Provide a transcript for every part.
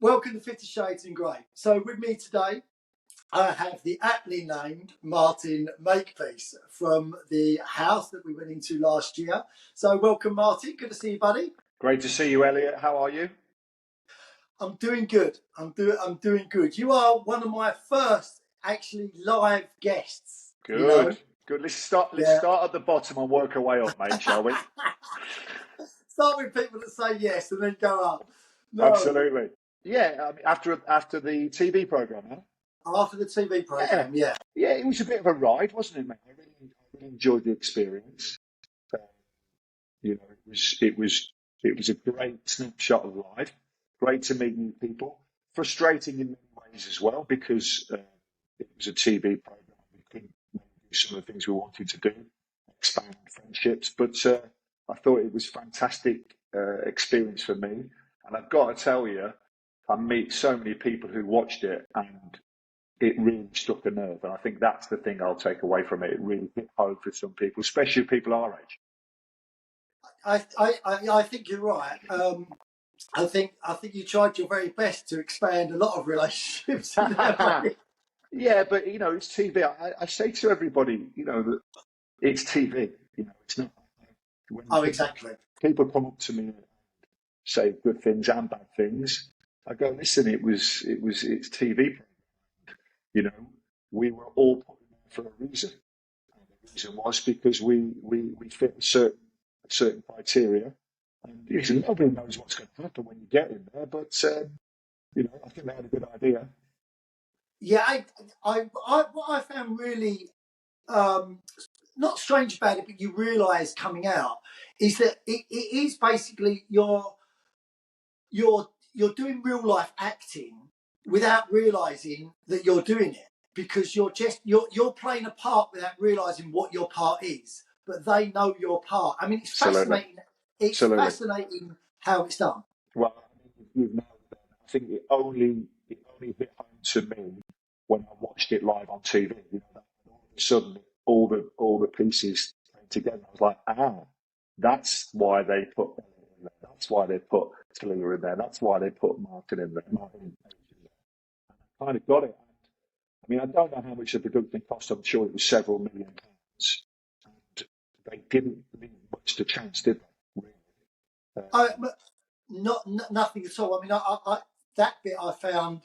welcome to 50 Shades in Grey. So with me today, I have the aptly named Martin Makepeace from the house that we went into last year. So welcome, Martin. Good to see you, buddy. Great to see you, Elliot. How are you? I'm doing good. I'm doing good. You are one of my first actually live guests. Good. You know? Good. Let's start at the bottom and work our way up, mate, shall we? Start with people that say yes and then go up. No. Absolutely. Yeah, I mean, after the TV program, huh? After the TV program, yeah. Yeah, it was a bit of a ride, wasn't it, mate? I really enjoyed the experience. It was a great snapshot of life. Great to meet new people. Frustrating in many ways as well because it was a TV program. We couldn't do some of the things we wanted to do, expand friendships. But I thought it was a fantastic experience for me. And I've got to tell you, I meet so many people who watched it and it really struck a nerve. And I think that's the thing I'll take away from it. It really hit home for some people, especially people our age. I think you're right. I think you tried your very best to expand a lot of relationships. Yeah, but it's TV. I say to everybody, that it's TV. It's not. Exactly. People come up to me and say good things and bad things. I go, listen, it's TV. We were all put in there for a reason. And the reason was because we fit a certain criteria. And nobody knows what's going to happen when you get in there, but I think they had a good idea. Yeah, what I found really not strange about it, but you realise coming out is that it is basically you're doing real life acting without realising that you're doing it, because you're playing a part without realising what your part is, but they know your part. I mean, it's fascinating. It's fascinating how it's done. Well, I think it only hit home to me when I watched it live on TV. All of a sudden, all the pieces came together. I was like, that's why they put Elliot in there. That's why they put Talia in there. That's why they put Martin in there. And I kind of got it. I mean, I don't know how much the production cost. I'm sure it was several £1 million. And they didn't leave much to chance, did they? Nothing at all. I mean, I that bit I found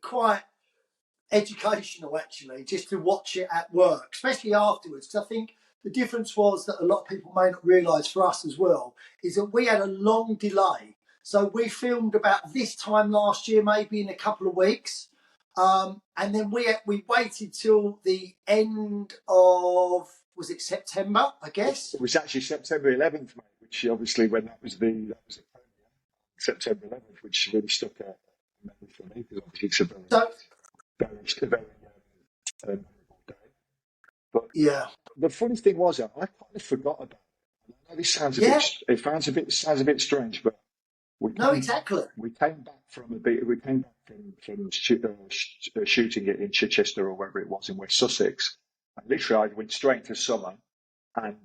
quite educational, actually, just to watch it at work, especially afterwards. Because I think the difference was that a lot of people may not realise for us as well is that we had a long delay. So we filmed about this time last year, maybe in a couple of weeks, and then we waited till the end of, was it September? I guess it was actually September 11th, mate. Which obviously, when that was the September 11th, which really stuck a memory for me because obviously it's a very memorable day. But yeah, the funny thing was, I kind of forgot about it. I know this sounds a bit strange, but exactly. We came back from shooting it in Chichester or wherever it was in West Sussex, and literally I went straight into summer, and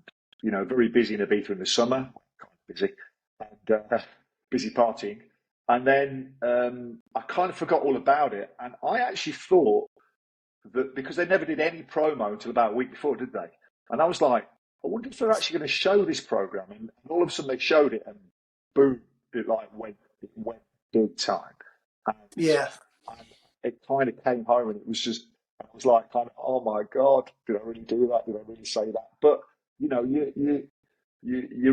very busy in Ibiza in the summer, kind of busy, and busy partying. And then I kind of forgot all about it. And I actually thought that because they never did any promo until about a week before, did they? And I was like, I wonder if they're actually going to show this program. And all of a sudden they showed it, and boom, it went big time. And it kind of came home, and it was just, I was like, kind of, oh my God, did I really do that? Did I really say that? But you're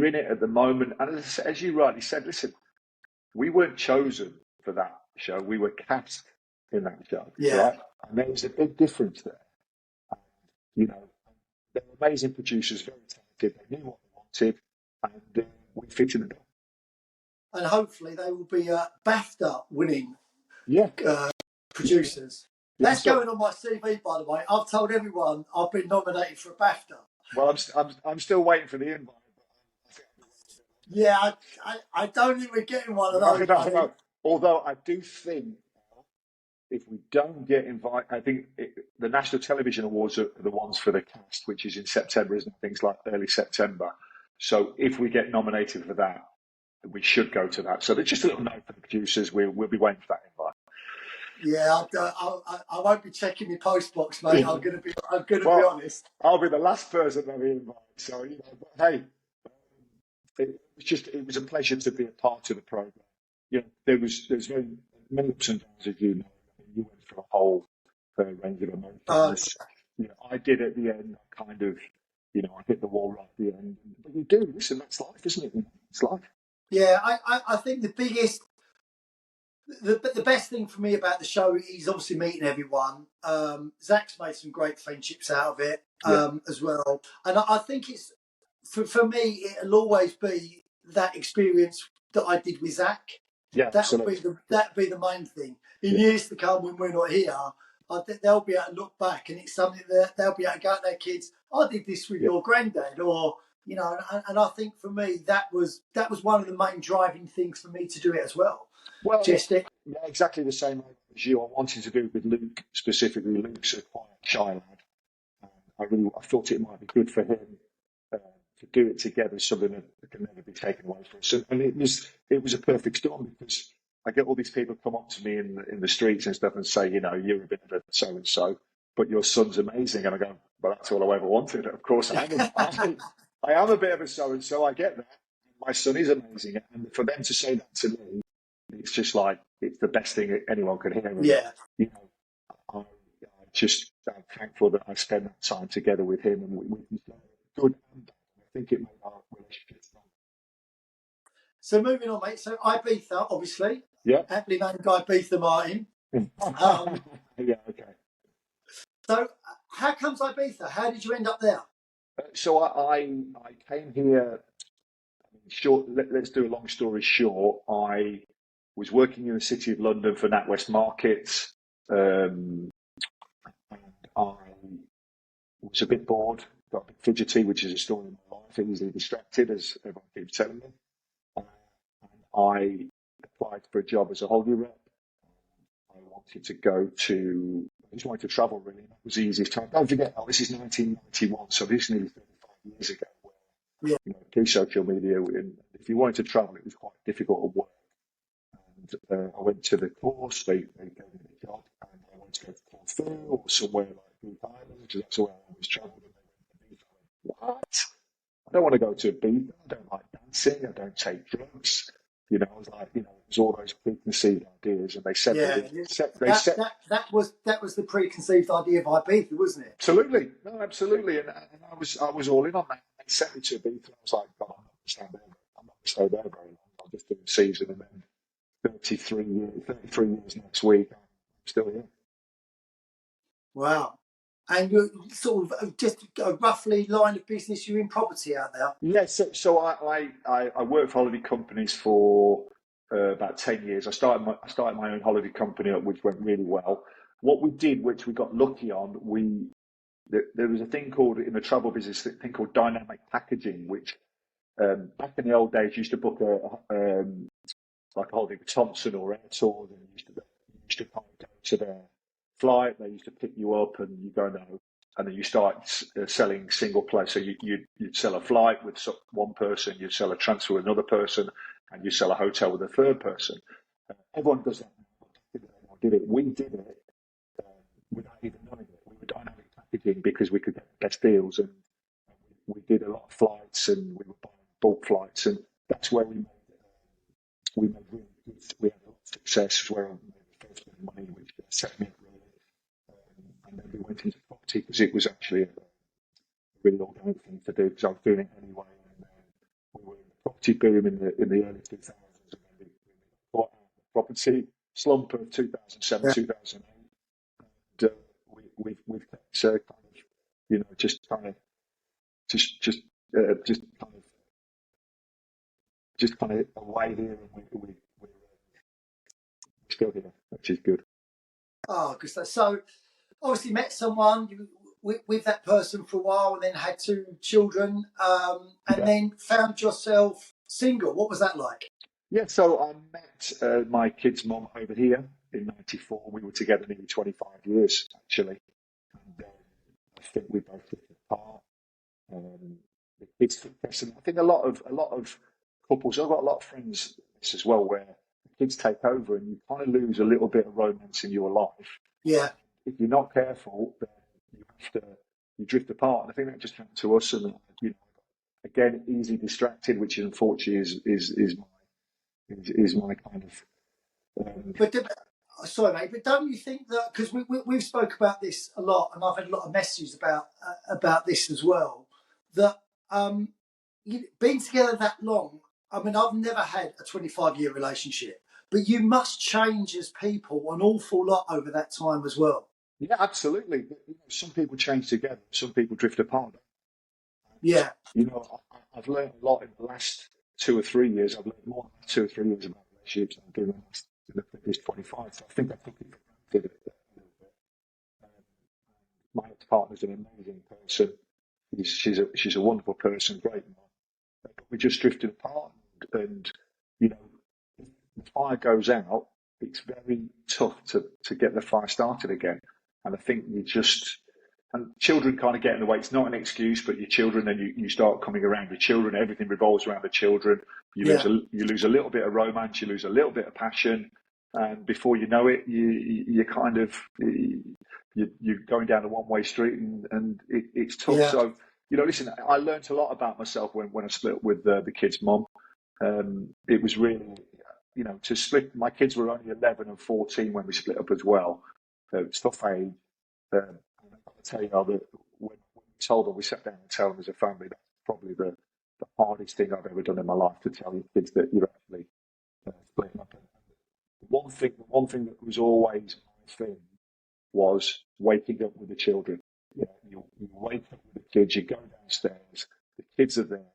in it at the moment. And as you rightly said, listen, we weren't chosen for that show. We were cast in that show. Yeah. Right? And there was a big difference there. And, they're amazing producers, very talented. They knew what they wanted, and we fitted it. And hopefully they will be BAFTA winning producers. That's going on my CV, by the way. I've told everyone I've been nominated for a BAFTA. Well, I'm still waiting for the invite. Yeah, I don't think we're getting one of those. No. Although I do think if we don't get invited, I think the National Television Awards are the ones for the cast, which is in September, isn't it? Things like early September. So if we get nominated for that, we should go to that. So there's just a little note for the producers. We'll be waiting for that invite. Yeah, I won't be checking your post box, mate. I'm gonna be Well, honest. I'll be the last person that we invite. So but hey, it was a pleasure to be a part of the program. There's many ups and downs, as you know. I mean, you went through a whole range of Uh, emotions. I did at the end, kind of, I hit the wall right at the end. But you do, listen, that's life, isn't it? It's life. yeah, I think the best thing for me about the show is obviously meeting everyone. Zach's made some great friendships out of it Yeah, as well, and I think it's for me it'll always be that experience that I did with Zach. yeah, absolutely. That'll be the main thing. In Yeah. years to come, when we're not here, I think they'll be able to look back, and it's something that they'll be able to go to their kids. I did this with Yeah. your granddad, or and I think for me that was one of the main driving things for me to do it as well. Well, Just it. yeah, exactly the same as you. I wanted to do it with Luke specifically. Luke's a quiet shy lad. I thought it might be good for him to do it together, something that can never be taken away from us. And it was a perfect storm because I get all these people come up to me in the streets and stuff and say, you're a bit of a so and so, but your son's amazing. And I go, well, that's all I ever wanted. Of course, I am a bit of a so and so. I get that. My son is amazing, and for them to say that to me, it's just like it's the best thing anyone could hear. And Yeah. I just am thankful that I spent that time together with him, and we can say good and bad. I think it made our relationship strong. So moving on, mate. So Ibiza, obviously, Yeah. aptly named Ibiza Martin. Yeah. Okay. So how comes Ibiza? How did you end up there? So I came here. Short. Let's do a long story short. I was working in the City of London for NatWest Markets. And I was a bit bored, got a bit fidgety, which is a story of my life, easily distracted, as everyone keeps telling me. And I applied for a job as a holiday rep. I wanted to I just wanted to travel, really. That was the easiest time. Don't forget, this is 1991, so this is nearly 35 years ago, Yeah. where, pre-social media, and if you wanted to travel, it was quite difficult to work. And I went to the course, they gave me the job, and I wanted to go to Corfu or somewhere like Greek Islands, because that's where I always travelled. And they went, what? I don't want to go to Ibiza. I don't like dancing. I don't take drugs. I was like, it was all those preconceived ideas, and they set Yeah, me. They set that was the preconceived idea of Ibiza, wasn't it? absolutely, no, absolutely, and I was all in on that. They sent me to Ibiza. I was like, God, I'm not going to stay there. I'm not going to stay there very long. I'll just do a season, and then 33 years next week, I'm still here. Wow. And you're sort of just a roughly line of business. You're in property out there. Yeah, so I worked for holiday companies for about 10 years. I started my own holiday company up, which went really well. What we did, which we got lucky on, there was a thing called in the travel business, a thing called dynamic packaging, which back in the old days used to book like a holiday with Thompson or Air Tours, and you used to kind of go to their flight. They used to pick you up, and you go there, and then you start selling single place. So you'd sell a flight with one person, you'd sell a transfer with another person, and you sell a hotel with a third person. Everyone does that now. Did it? We did it without even knowing it. We were dynamic packaging because we could get the best deals, and we did a lot of flights, and we were buying bulk flights, and that's where we made really good. We had a lot of success. Where I made the first bit of money, which set me up really. And then we went into property because it was actually a really organic thing to do because I was doing it anyway. And we were in the property boom in the early 2000s, and then we got out of the property slump of 2007, Yeah. 2008. And we've kept kind of, just kind of just kind of away here, and we're still here, which is good. Oh, good. So obviously met someone with that person for a while, and then had two children, and then found yourself single. What was that like? Yeah, so I met my kid's mum over here in '94. We were together nearly 25 years, actually. And I think we both took it apart. The kids took us, and I think a lot of couples. I've got a lot of friends as well where the kids take over and you kind of lose a little bit of romance in your life. Yeah, If you're not careful, then you have to you drift apart. And I think that just happened to us. And you know, again, easily distracted, which unfortunately is my kind of but sorry, mate, but don't you think that because we've spoke about this a lot, and I've had a lot of messages about this as well, that being together that long. I mean, I've never had a 25-year relationship, but you must change as people an awful lot over that time as well. yeah, absolutely. But, you know, some people change together, some people drift apart. Yeah, You know, I've learned a lot in the last 2 or 3 years. I've learned more in the last 2 or 3 years about relationships than I did in the previous 25. So I think I took it for granted a little bit. Um, my ex-partner's an amazing person. She's a wonderful person, great mum. But we just drifted apart, and you know, if the fire goes out, it's very tough to get the fire started again. And I think you just and children kind of get in the way. It's not an excuse, but your children, then you start coming around your children. Everything revolves around the children. yeah, You lose a little bit of romance, you lose a little bit of passion, and before you know it, you kind of you're going down a one-way street, and it's tough. yeah, So you know, listen, I learned a lot about myself when I split up with the kids' mum. It was really, you know, to split. My kids were only 11 and 14 when we split up as well. It's tough age. And I've got to tell you, that when we told them, we sat down and told them as a family, that's probably the hardest thing I've ever done in my life, to tell your kids that you're actually splitting up. And the one thing that was always my thing was waking up with the children. You know, you wake up with the kids, you go downstairs, the kids are there,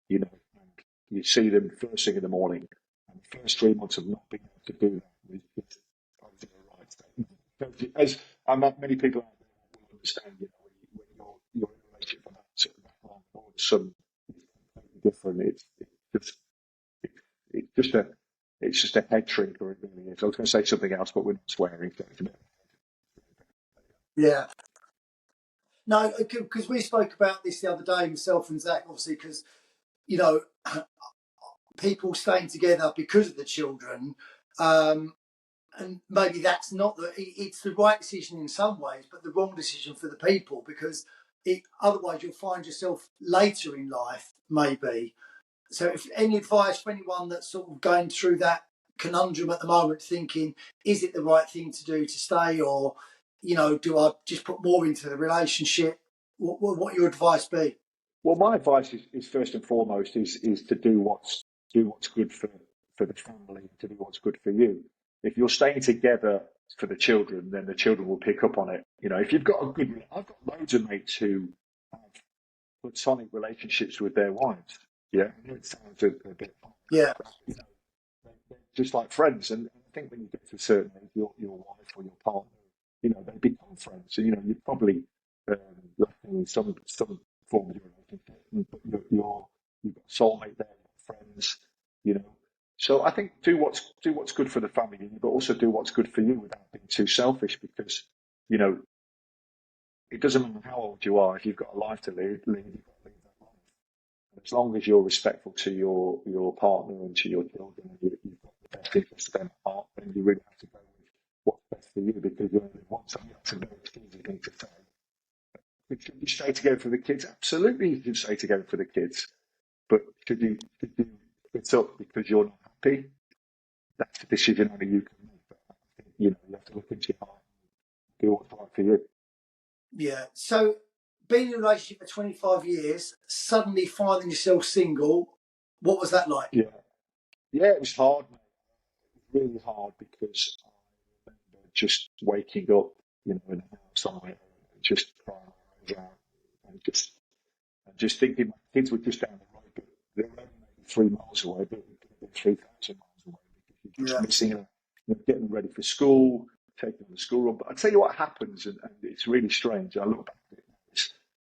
you know, and you see them first thing in the morning. And the first 3 months of not being able to do that was just, I was in a right state. As many people out there will understand, you know, when you're in a relationship for that long, all of a sudden it's completely different. It, it's just a it's just a head shrieker, it really is. I was going to say something else, but we're not swearing. So it's a bit, yeah. No, because we spoke about this the other day, myself and Zach, obviously, because you know people staying together because of the children. And maybe that's not it's the right decision in some ways, but the wrong decision for the people because otherwise you'll find yourself later in life, maybe. So, if any advice for anyone that's sort of going through that conundrum at the moment, thinking, is it the right thing to do to stay, or do I just put more into the relationship? What your advice be? well, my advice is first and foremost is to do what's good for the family, to do what's good for you. If you're staying together for the children, then the children will pick up on it. You know, if you've got a good, I've got loads of mates who have platonic relationships with their wives. Yeah, I know it sounds a bit, Yeah, you know, they're just like friends. And I think when you get to a certain age, your wife or your partner, you know, they become friends. And you know, you're probably lacking some form of your relationship, but you've got a soulmate there, you've got friends, you know. So I think do what's good for the family, but also do what's good for you without being too selfish, because you know it doesn't matter how old you are. If you've got a life to lead you've got to lead that life. And as long as you're respectful to your partner and to your children, and you've got the best interest of them at heart, then you really have to go with what's best for you, because you only live once. I mean, that's a very easy thing to say. But should you stay together for the kids? Absolutely, you should stay together for the kids. But should you split up because you're not happy? That's a decision only you can make. But I think, you know, you have to look into your heart and do what's right for you. yeah. So, being in a relationship for 25 years, suddenly finding yourself single, what was that like? Yeah, yeah, it was hard, mate. It was really hard, because I remember just waking up, you know, in a house somewhere, and just crying my eyes out, and just thinking my kids were just down the road, but they were only maybe 3 miles away, but we could have been 3,000 miles away, because you're just Yeah, missing them, you know, getting them ready for school, taking them to school run. But I tell you what happens, and it's really strange. I look back at it,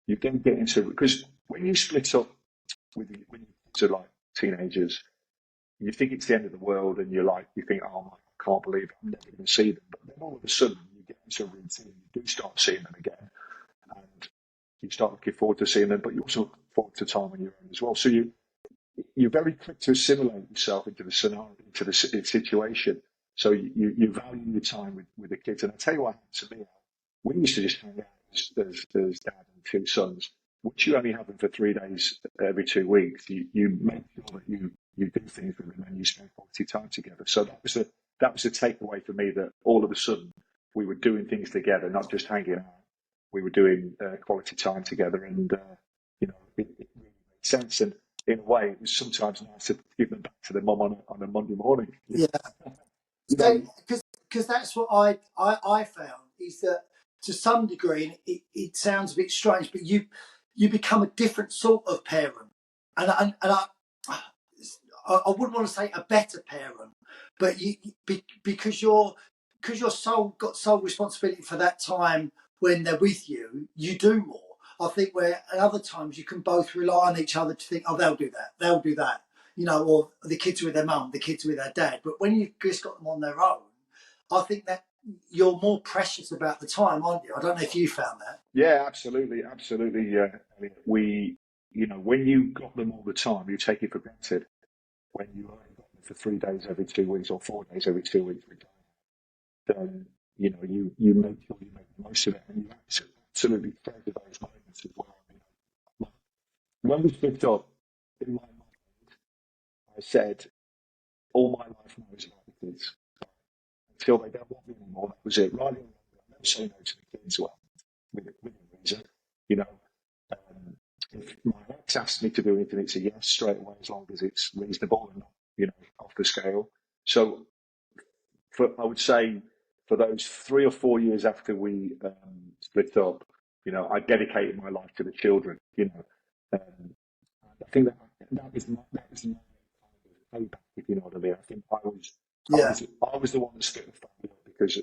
you then get into, because when you split up when your kids are like teenagers, you think it's the end of the world, and you think, oh my, I can't believe it, I'm never going to see them. But then all of a sudden, you get into a routine, you do start seeing them again, and you start looking forward to seeing them, but you also look forward to time on your own as well. So you're very quick to assimilate yourself into the scenario, into the situation. So you value your time with the kids. And I tell you what happened to me. We used to just hang out as dad and two sons. Once you only have them for 3 days every 2 weeks, you make sure that you do things with them and you spend quality time together. So that was the takeaway for me, that all of a sudden we were doing things together, not just hanging out. We were doing quality time together, and it really made sense. And in a way, it was sometimes nice to give them back to their mum on a Monday morning. Yeah. Because that's what I found, is that to some degree, and it sounds a bit strange, but you become a different sort of parent, and I wouldn't want to say a better parent, but because you're got sole responsibility for that time when they're with you, you do more. I think where at other times you can both rely on each other to think, oh, they'll do that, or the kids are with their mum, the kids are with their dad. But when you've just got them on their own, I think that you're more precious about the time, aren't you? I don't know if you found that. Yeah, absolutely. We, when you got them all the time, you take it for granted. When you only got them for 3 days every 2 weeks or 4 days every 2 weeks, then you make sure you make the most of it, and you absolutely treasure those moments as well. When we split up, in my mind, I said, all my life now is about the kids. Until they don't want me anymore, that was it. Right, I never say no to the kids. Well, with a reason, you know. If my ex asks me to do anything, it's a yes straight away, as long as it's reasonable and not, off the scale. So, I would say, for those 3 or 4 years after we split up, I dedicated my life to the children. I think that was my kind of payback, if you know what I mean. I think Yeah, I was the one that split the family up because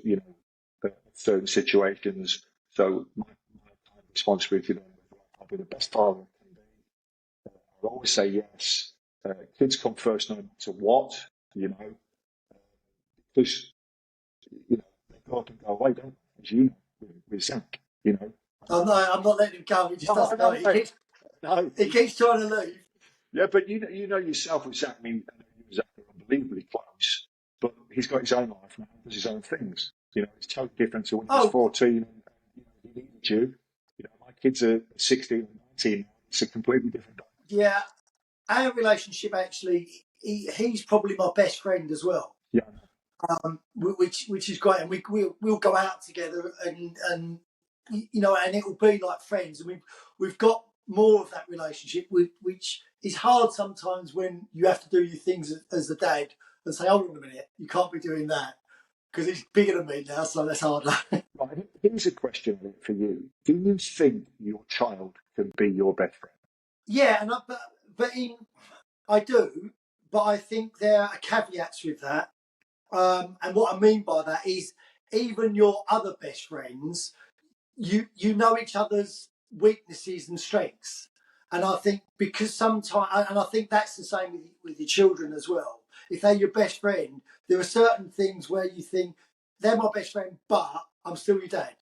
certain situations. So my kind of responsibility then was, I'll be the best father I can be. I'll always say yes. Kids come first, no matter what. Because they go up and go away, don't they? As you know, with Zach. I'm not letting him go. He just No, doesn't know. no, no, no. He keeps trying to leave. Yeah, but you know yourself with Zach. I mean, I know you and Zach are unbelievably close, but he's got his own life now. Does his own things. It's totally different to when he was Oh, 14 and he needed you. My kids are 16 and 19. It's a completely different. yeah. Our relationship, actually, he's probably my best friend as well. Yeah. Which is great, and we'll go out together, and and it'll be like friends, and we've got more of that relationship, which is hard sometimes when you have to do your things as a dad and say, hold on a minute, you can't be doing that because he's bigger than me now, so that's harder. Right. Here's a question for you: do you think your child can be your best friend? Yeah, but I do, but I think there are caveats with that. And what I mean by that is, even your other best friends, you know each other's weaknesses and strengths. And I think because sometimes, and I think that's the same with your children as well. If they're your best friend, there are certain things where you think they're my best friend, but I'm still your dad.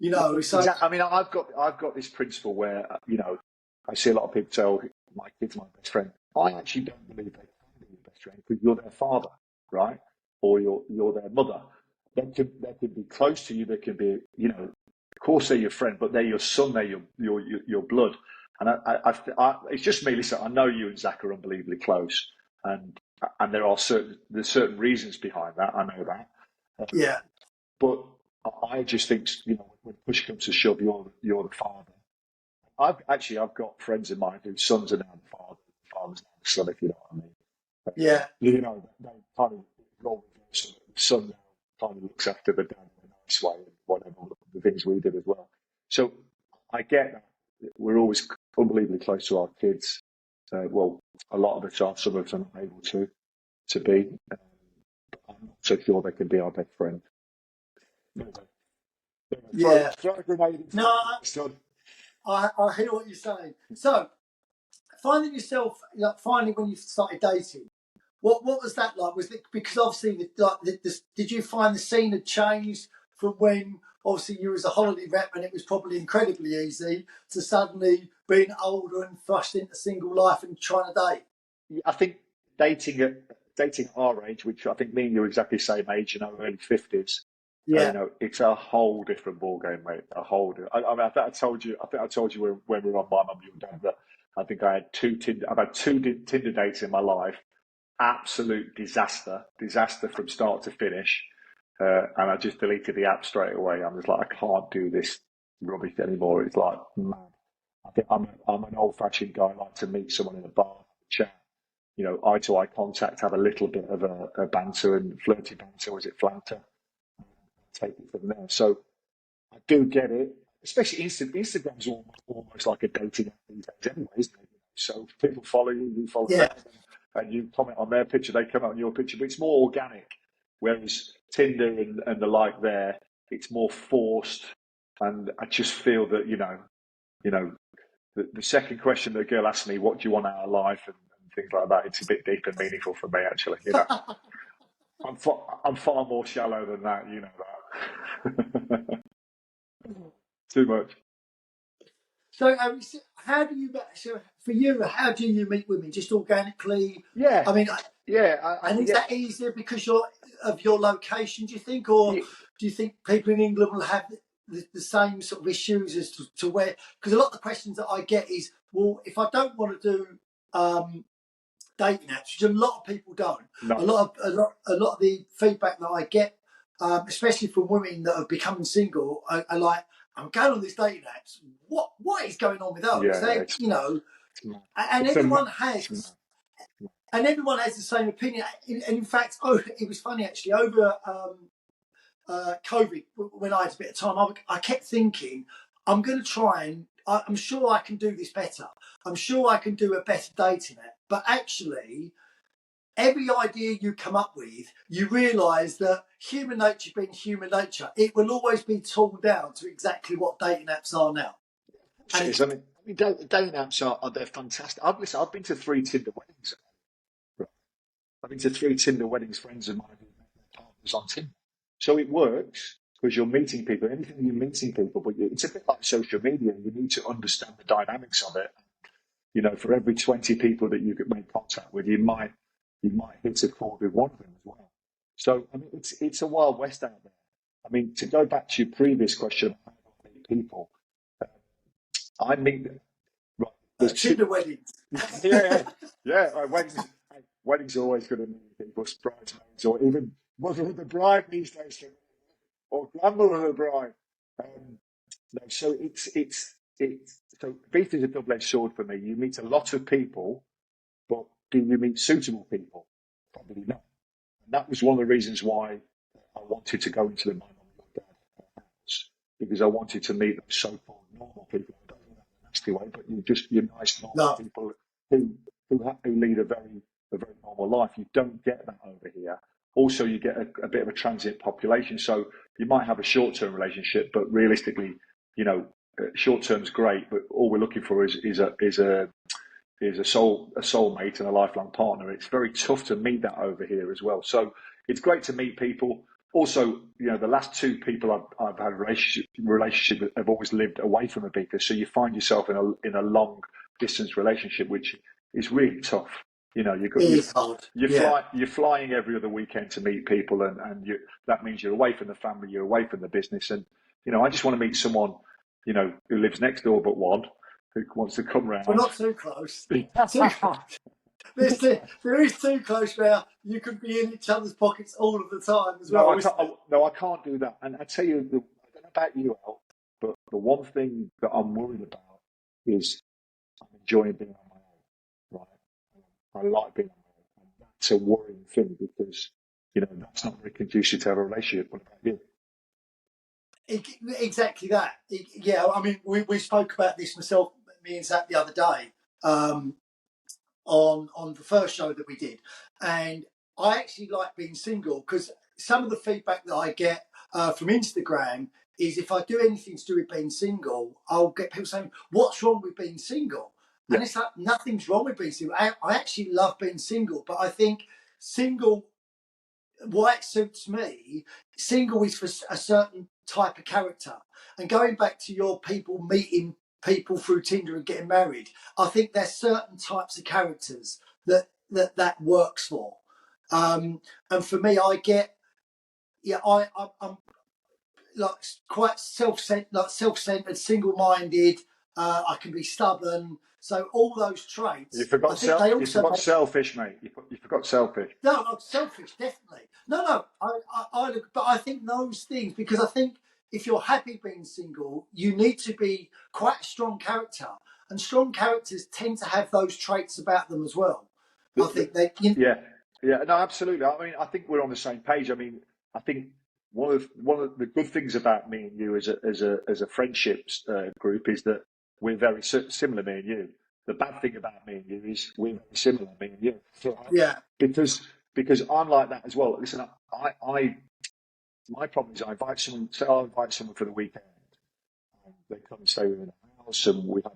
So Exactly. I mean, I've got this principle where I see a lot of people say, "Oh, my kid's my best friend." I actually don't believe they can be your best friend because you're their father, right? Or you're their mother. They could be close to you. They can be, of course they're your friend, but they're your son. They're your blood. And it's just me. Listen, I know you and Zach are unbelievably close, and there's certain reasons behind that. I know that. yeah, But I just think, when push comes to shove, you're the father. I've got friends of mine whose sons are now the father, the father's now the son, if you know what I mean. yeah, They kind of role reversal. The son now kind of looks after the dad in a nice way, and whatever the things we did as well. So I get that we're always unbelievably close to our kids. Well, a lot of us are. Some of us are not able to be. I'm not so sure they can be our best friend. yeah. Throw a grenade into No, son. I hear what you're saying. So finding yourself, finding when you started dating, what was that like? Was it because obviously, did you find the scene had changed from when obviously you was a holiday rep and it was probably incredibly easy to suddenly being older and thrust into single life and trying to date? I think dating at our age, which I think me and you are exactly the same age, early 50s. Yeah, It's a whole different ball game, mate. I mean, I think I told you. I think I told you when we were on my mum, your dad, that I think I had I've had Tinder dates in my life. Absolute disaster from start to finish. And I just deleted the app straight away. I'm just like, I can't do this rubbish anymore. It's like mad. I think I'm an old fashioned guy. I like to meet someone in a bar, chat, eye to eye contact, have a little bit of a banter and flirty banter. Was it flouter? Take it from there. So I do get it, especially Instagram's almost like a dating app these days, anyway, isn't it? So people follow you, you follow yeah, them, and you comment on their picture, they comment on your picture, but it's more organic. Whereas Tinder and the like, it's more forced, and I just feel that you know, the second question that a girl asks me, "What do you want out of life?" and things like that, it's a bit deep and meaningful for me, actually. I'm far more shallow than that. You know that. Too much. So, how do you? So, for you, how do you meet women? Just organically? Yeah, I mean, yeah, and is yeah. that easier because of your location? Do you think, or You, do you think people in England will have the same sort of issues as to where? Because a lot of the questions that I get is, well, if I don't want to do dating apps, which a lot of people don't. no, A lot of the feedback that I get, especially from women that are becoming single, are like, "I'm going on this dating apps. What is going on with those?" yeah, They, it's mad. It's mad. and It's a everyone mad. It's mad. has. And everyone has the same opinion. And in fact, it was funny actually. Over COVID, when I had a bit of time, I kept thinking, I'm going to try and I'm sure I can do this better. I'm sure I can do a better dating app. But actually, every idea you come up with, you realise that human nature being human nature, it will always be torn down to exactly what dating apps are now. And It is. it's I mean, dating apps are they're fantastic. I've been to three Tinder weddings. Right? I've been to three Tinder weddings. Friends of mine who met their partners on Tinder, so it works because you're meeting people. Anything you're meeting people, but it's a bit like social media. You need to understand the dynamics of it. For every 20 people that you could make contact with, you might hit a chord with one of them as well. So I mean, it's a wild west out there. I mean, to go back to your previous question, how do I meet people? Uh, I meet right. There's two. Tinder weddings. Yeah, yeah. Weddings are always going to meet people, bridesmaids, or even mother of the bride these days, or grandmother of the bride. Um, no, so it's so beef is a double-edged sword for me. You meet a lot of people, but do you meet suitable people? Probably not. And that was one of the reasons why I wanted to go into the My Mum and Dad house, because I wanted to meet those so-called normal people. I don't mean that in a nasty way, but you're nice, normal No, people who who lead a very normal life. You don't get that over here. Also, you get a bit of a transient population, so you might have a short-term relationship, but realistically, short term's great, but all we're looking for is a soulmate and a lifelong partner. It's very tough to meet that over here as well. So it's great to meet people. Also, the last two people I've had a relationship with have always lived away from Ibiza, so you find yourself in a long distance relationship, which is really tough. You've it got you is hard. you Yeah. fly you're flying every other weekend to meet people, and that means you're away from the family, you're away from the business, and I just want to meet someone who lives next door but one who wants to come We're round. not too close. Too, there is too close now. You could be in each other's pockets all of the time as No, I well, can't. isn't it? No, I can't do that. And I tell you, I don't know about you, Al, but the one thing that I'm worried about is I'm enjoying being on my own. Right? I like being on my own, and that's a worrying thing because that's not very conducive to have a relationship. What about you? Exactly that. Yeah, I mean, we spoke about this myself, me and Zach, the other day um, on the first show that we did, and I actually like being single because some of the feedback that I get from Instagram is if I do anything to do with being single, I'll get people saying, "What's wrong with being single?" Yeah, And it's like nothing's wrong with being single. I actually love being single, but I think single why it suits me, single is for a certain type of character. And going back to your people meeting people through Tinder and getting married, I think there's certain types of characters that that works for. And for me, I'm like quite self-centered, single-minded. I can be stubborn. So all those traits, I think they You also forgot make. selfish, mate. You forgot selfish. No, not selfish, definitely. No. I look, but I think those things, because I think if you're happy being single, you need to be quite a strong character, and strong characters tend to have those traits about them as well. I think they. Yeah, yeah, no, absolutely. I mean, I think we're on the same page. I mean, I think one of the good things about me and you as a friendships group is that we're very similar, me and you. The bad thing about me and you is we're very similar, me and you. So Yeah, because I'm like that as well. Listen, I my problem is I invite someone. Say I invite someone for the weekend. They come and stay within the house, and we have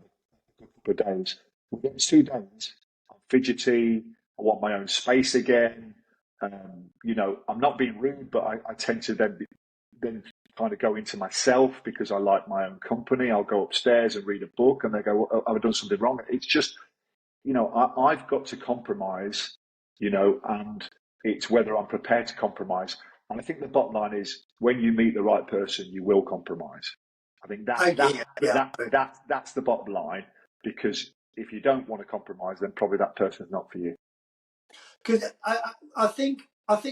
a couple of days. Within 2 days, I'm fidgety. I want my own space again. I'm not being rude, but I tend to then kind of go into myself because I like my own company. I'll go upstairs and read a book, and they go, well, "Have I done something wrong?" It's just, I've got to compromise, and it's whether I'm prepared to compromise. And I think the bottom line is when you meet the right person, you will compromise. I think yeah. that's the bottom line, because if you don't want to compromise, then probably that person's not for you. Because I think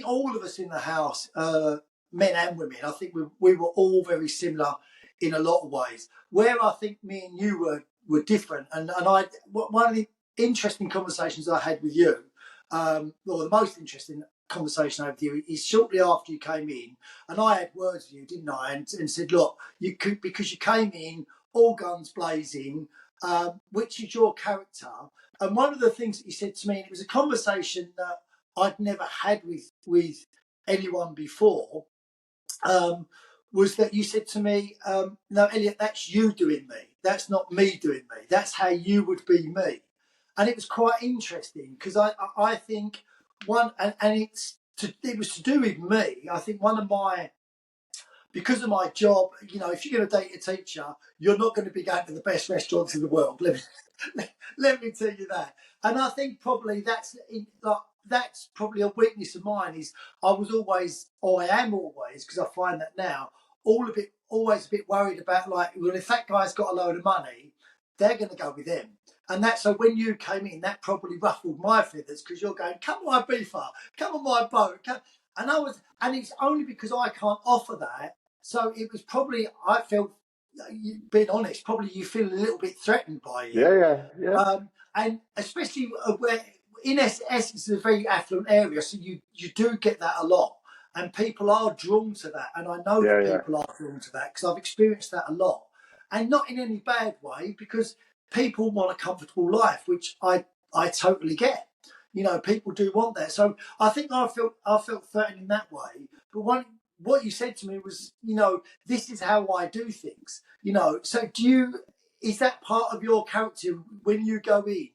all of us in the house, men and women, I think we were all very similar in a lot of ways. Where I think me and you were different, and one of the interesting conversations I had with you, or the most interesting conversation I had with you, is shortly after you came in, and I had words with you, didn't I? And said, look, you could, because you came in all guns blazing, which is your character. And one of the things that you said to me, and it was a conversation that I'd never had with anyone before, was that you said to me, "No, Elliot, that's you doing me. That's not me doing me. That's how you would be me." And it was quite interesting because I think it was to do with me. I think one of my, because of my job, if you're going to date a teacher, you're not going to be going to the best restaurants in the world. Let me tell you that. And I think probably that's probably a weakness of mine. Is I was always, or I am always, because I find that now, always a bit worried about, like, well, if that guy's got a load of money, they're going to go with them. And that, so when you came in, that probably ruffled my feathers, because you're going, come on, my beefer, come on, my boat, and it's only because I can't offer that. So it was probably, I felt, being honest, probably you feel a little bit threatened by it. Yeah. And especially where in Essex is a very affluent area, so you do get that a lot, and people are drawn to that, and I know that Yeah. people are drawn to that because I've experienced that a lot, and not in any bad way, because people want a comfortable life, which I totally get. People do want that, so I think I felt threatened in that way. But what you said to me was, this is how I do things. So is that part of your character when you go in?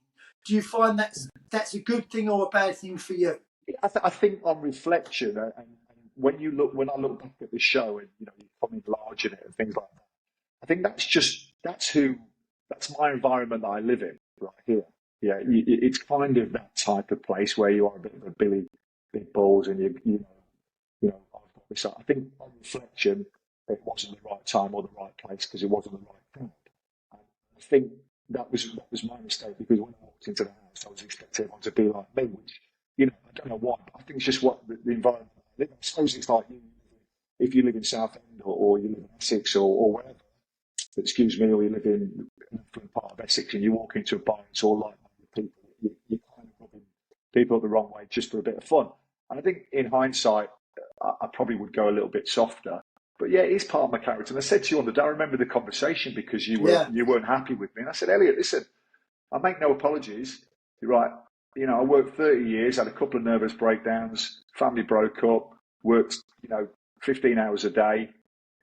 Do you find that's a good thing or a bad thing for you? I think on reflection, and when I look back at the show, and you come in large in it and things like that, I think that's my environment that I live in right here. Yeah, it's kind of that type of place where you are a bit of a big balls, and I've got this. I think on reflection, it wasn't the right time or the right place because it wasn't the right thing. And I think that was my mistake, because when I walked into the house, I was expecting everyone to be like me, which I don't know why, but I think it's just what the environment I live in. I suppose it's like if you live in Southend, or you live in Essex, or wherever, excuse me, or you live in a part of Essex and you walk into a bar and it's all like-minded people, you're kind of rubbing people up the wrong way just for a bit of fun. And I think in hindsight, I probably would go a little bit softer. But yeah, it is part of my character. And I said to you on the day, I remember the conversation, because Yeah, you weren't happy with me. And I said, Elliot, listen, I make no apologies. You're right. I worked 30 years, had a couple of nervous breakdowns, family broke up, worked, 15 hours a day.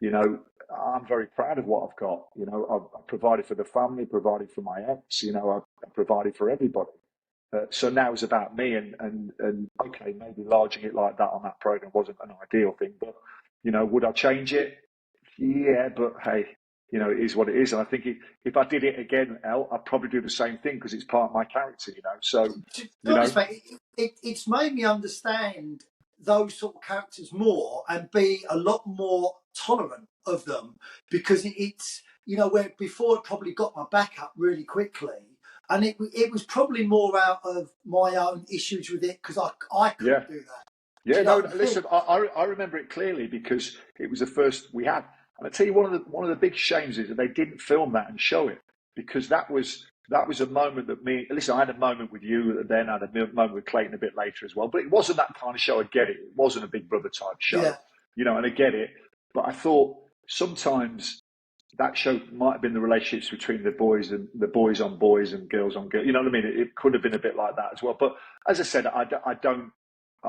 I'm very proud of what I've got. I've provided for the family, provided for my ex, I've provided for everybody. So now it's about me, and okay, maybe larging it like that on that program wasn't an ideal thing, but would I change it? Yeah, but hey, you know, it is what it is. And I think if I did it again, I'd probably do the same thing because it's part of my character, you know. So, To be you honest, know, mate, it's made me understand those sort of characters more and be a lot more tolerant of them, because it's, you know, where before it probably got my back up really quickly, and it was probably more out of my own issues with it because I yeah. couldn't do that. Do Yeah, you know no, what I mean? listen, I remember it clearly because it was the first we had. And I tell you, one of the big shames is that they didn't film that and show it because that was a moment that me. Listen, I had a moment with you, and then I had a moment with Clayton a bit later as well. But it wasn't that kind of show. I get it. It wasn't a Big Brother type show, Yeah, you know, and I get it. But I thought sometimes that show might have been the relationships between the boys and the boys on boys and girls on girls. You know what I mean? It could have been a bit like that as well. But as I said, I don't.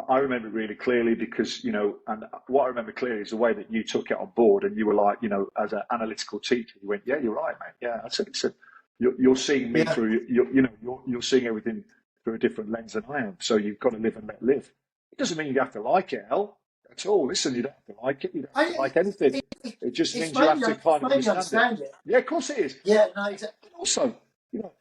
I remember it really clearly because, you know, and what I remember clearly is the way that you took it on board and you were like, you know, as an analytical teacher, you went, yeah, you're right, mate. Yeah, I said, you're seeing me yeah. through, you know, you're seeing everything through a different lens than I am. So you've got to live and let live. It doesn't mean you have to like it, Al, at all. Listen, you don't have to like it. You don't have to I, like anything. It just means you have to kind of made me understand it. understand it. Yeah, of course it is. Yeah, no, exactly. And also, you know,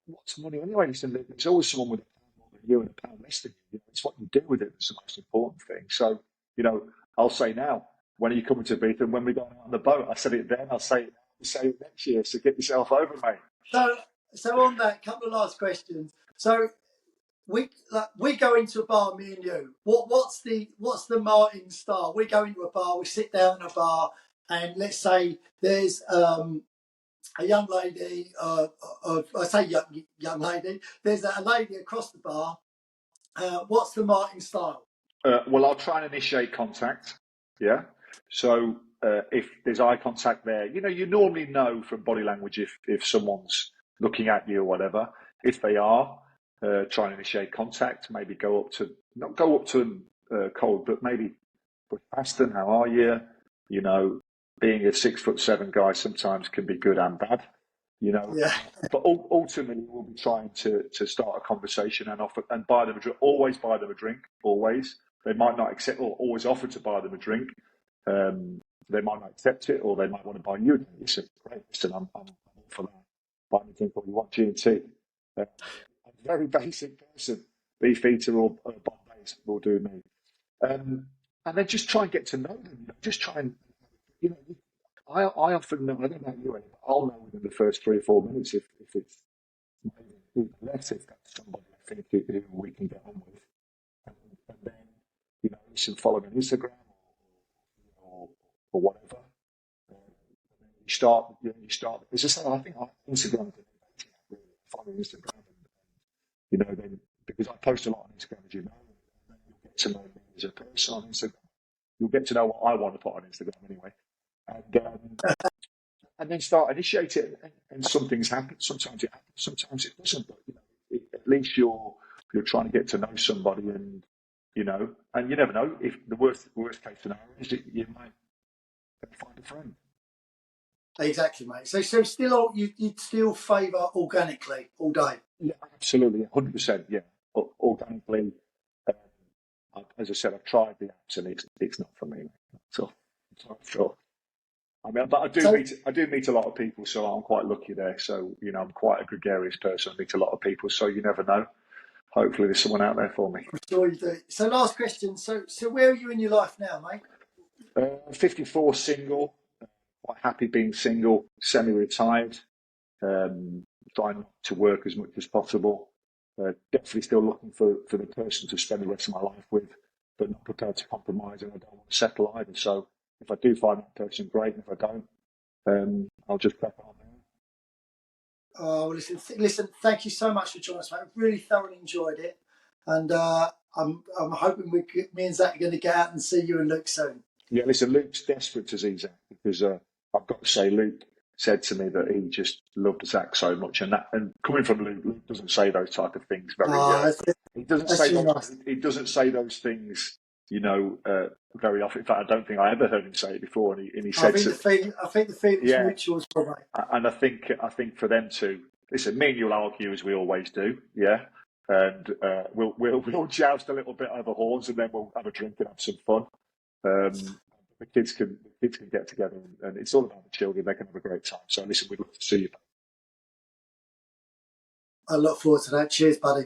what's money anyway? Listen, there's always someone with a pound more than you and a pound less than you. You know, it's what you do with it that's the most important thing. So, you know, I'll say now, when are you coming to Ibiza? And when we're going out on the boat, I said it then, I'll say it now, I'll say it next year. So get yourself over, mate. So, so on that, couple of last questions. So we go into a bar, me and you. What's the Martin style? We go into a bar, we sit down in a bar, and let's say there's a young lady. I say young lady. There's a lady across the bar. What's the Martin style? Well, I'll try and initiate contact. Yeah. So if there's eye contact there, you know, you normally know from body language if someone's looking at you or whatever. If they are, try and initiate contact. Maybe go up to not go up to them cold, but maybe past them. How are you? You know, being a 6'7" guy sometimes can be good and bad. You know, Yeah, but ultimately we'll be trying to start a conversation and offer and buy them a drink. Always buy them a drink. Always. They might not accept or always offer to buy them a drink. Um, they might not accept it, or they might want to buy you a drink. Listen, great. Listen, I'm all for that. Buy me a drink, or you want G&T. I'm a very basic person. Beef eater or Bombay will do me. And then just try and get to know them. You know, just try and, you know, I often know, I don't know you, but I'll know within the first 3 or 4 minutes if it's maybe less, if that's somebody I think who we can get on with. And then, you know, you should follow me on Instagram or whatever. You start, as I say, I think Instagram is a dating app, really. Follow Instagram and, you know, then, because I post a lot on Instagram, as you know, and then you'll get to know me as a person on Instagram. You'll get to know what I want to put on Instagram anyway. And then start initiate it, and some things happen. Sometimes it happens, sometimes it doesn't. But you know, at least you're trying to get to know somebody, and you know, and you never know if the worst case scenario is that you might find a friend. exactly, mate. So still, you'd still favour organically all day. Yeah, absolutely, 100%. Yeah, organically. As I said, I've tried the apps, and it's not for me. So, sure. I mean, but So I do meet a lot of people, so I'm quite lucky there. So, you know, I'm quite a gregarious person. I meet a lot of people, so you never know. Hopefully, there's someone out there for me. I'm sure you do. So last question. So where are you in your life now, mate? 54, single, quite happy being single, semi-retired, trying not to work as much as possible. Definitely still looking for the person to spend the rest of my life with, but not prepared to compromise, and I don't want to settle either. So if I do find that person, great. And if I don't, I'll just crack on. Oh, listen. Thank you so much for joining us, mate. I really thoroughly enjoyed it, and I'm hoping me and Zach are going to get out and see you and Luke soon. Yeah, listen, Luke's desperate to see Zach because I've got to say, Luke said to me that he just loved Zach so much, and coming from Luke, Luke doesn't say those type of things very. Oh, He doesn't that's say too those. nice. He doesn't say those things, you know, very often. In fact, I don't think I ever heard him say it before. And he said, I think the feeling's yeah, mutual as well, mate. and I think for them to listen, me and you'll argue as we always do, yeah, and we'll joust a little bit over horns, and then we'll have a drink and have some fun. the kids can get together, and it's all about the children. They can have a great time. So listen, we'd love to see you. I look forward to that. Cheers, buddy.